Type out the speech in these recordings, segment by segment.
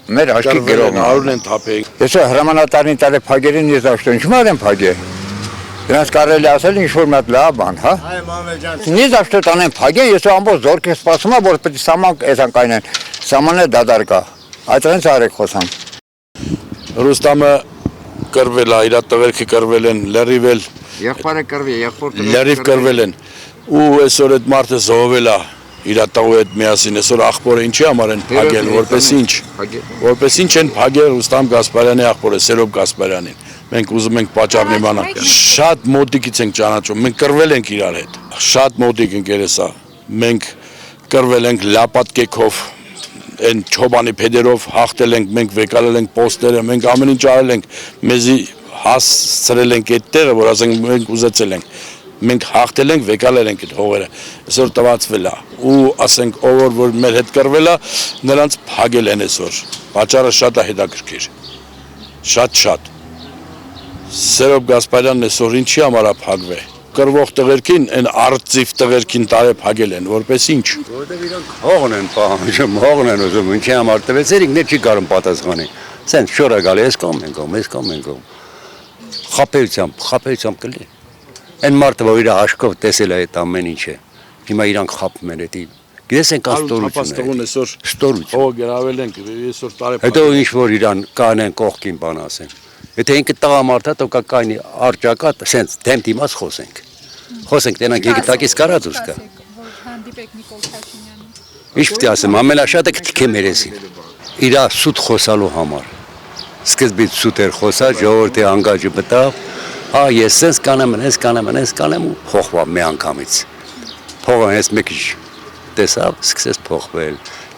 մեր աշկի գրողն արուն են թափել։ Ես հրամանատարին տալի փագերին ես աշտո ինչ մարեմ փագե։ Դրանց կարելի ասել ինչ որ մատ լավ բան, հա։ Այ Մամեդ ջան։ Նիզ աշտո տանեն փագե, ես ամբողջ զորք եմ սպասում, որ պետք է սաման էսան կայնեն։ Սամանը դադարկա։ Այդտեղից արեք խոսամ։ Ռուստամը կրվել է, իր տղերքը կրվել են, լրիվել, Եղբայրը կրվի, եղբորը լրիվ կրվել են։ Ու այսօր այդ մարդը զոհվել է իր տղու հետ միասին, այսօր աղբորը ինչի համար են փագել, որպես ինչ։ Որպես ինչ են փագել Ռուստամ Գասպարյանի աղբորը, Սերոբ Գասպարյանին։ Մենք ուզում ենք պատճառն իմանալ։ Շատ մոտիկից ենք ճանաչում, մենք կրվել ենք իրար հետ։ Շատ մոտիկ ընկերս է։ Մենք կրվել ենք լապատկեքով, այն չոբանի փեդերով հաղթել ենք, մենք վեկալել ենք պոստերը, մենք ամեն ինչ արել ենք, մեզի հասցրել ենք այդ տեղը, որ ասենք մենք ուզեցել ենք։ Մենք հաղթել ենք, վեկալել ենք այդ հողերը, այսօր տվացվել է ու ասենք ով որ մեր հետ կրվել է, նրանց փագել են այսօր։ Պատճառը շատ է հետաքրքիր։ Շատ։ Սերոբ Գասպարյանն այսօր ինչի համար է փագվել։ Կրվող տղերքին, այն արծիվ տղերքին տարե փագել են, որպես ինչ։ Որտեղ իրանք հողն են պահանջում, հողն են ուզում, ինչի համար տվեց, երիկներ չի կարող պատասխանի։ Սենց շորը գալի, այս կողմ։ Խաբեությամբ կլի։ Այն մարդը, որ իր աշկով տեսել է այդ ամեն ինչը, հիմա իրանք խաբում են էդի։ Գիտես են կան ստորություն այսօր ստորություն։ Հող գրավել ենք, այսօր տարե։ Հետո ինչ որ իրան կանեն կողքին բան ասեն։ Եթե ինքը տղա մարդա, то կայնի արջակա, սենց դեմ դիմաց խոսենք։ Խոսենք տենանք եկտակից կարած ուս կա։ Հանդիպեք Նիկոլ Փաշինյանին։ Ինչ պետք է ասեմ, ամենաշատը կթիքե մերեսին։ Իրա սուտ խոսալու համար։ Սկզբից սուտ էր խոսա, ժողովրդի անգաջը մտավ, ես սենց կանեմ ու փոխվա մի անգամից։ Փողը հենց մի քիչ տեսավ, սկսեց փոխվել։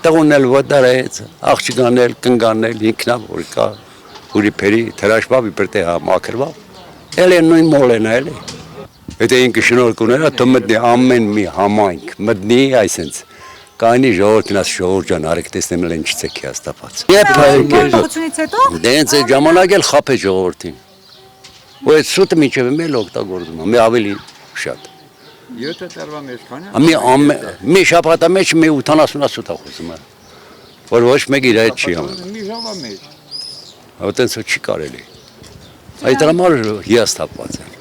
Տղունն էլ ոդարեց, աղջիկան էլ կնգանել, ինքնա որ կա, ուրի փերի թրաշվավ իբրտե մաքրվավ։ Էլ են նույն մոլենա էլի։ Եթե ինքը շնորհք ուներ, թող մտնի ամեն մի համայնք, մտնի այսենց։ Կայնի ժողովրդինաց ժողովուրդ ջան, արեք տեսնեմ էլ ինչից է քիաստապած։ Փոխությունից հետո Դենց է ժամանակ էլ խափե ժողովրդին։ Ու այդ սուտը միջև էլ օգտագործում, մի ավելի շատ։ 7 տարվա մեջ քանի։ Մի շաբաթա մեջ մի 80 սուտ խոսում է։ Որ ոչ մեկ իր այդ չի անում։ Մի ժամվա մեջ։ Այդտենց չի կարելի։ Այդ համար հիաստապված է։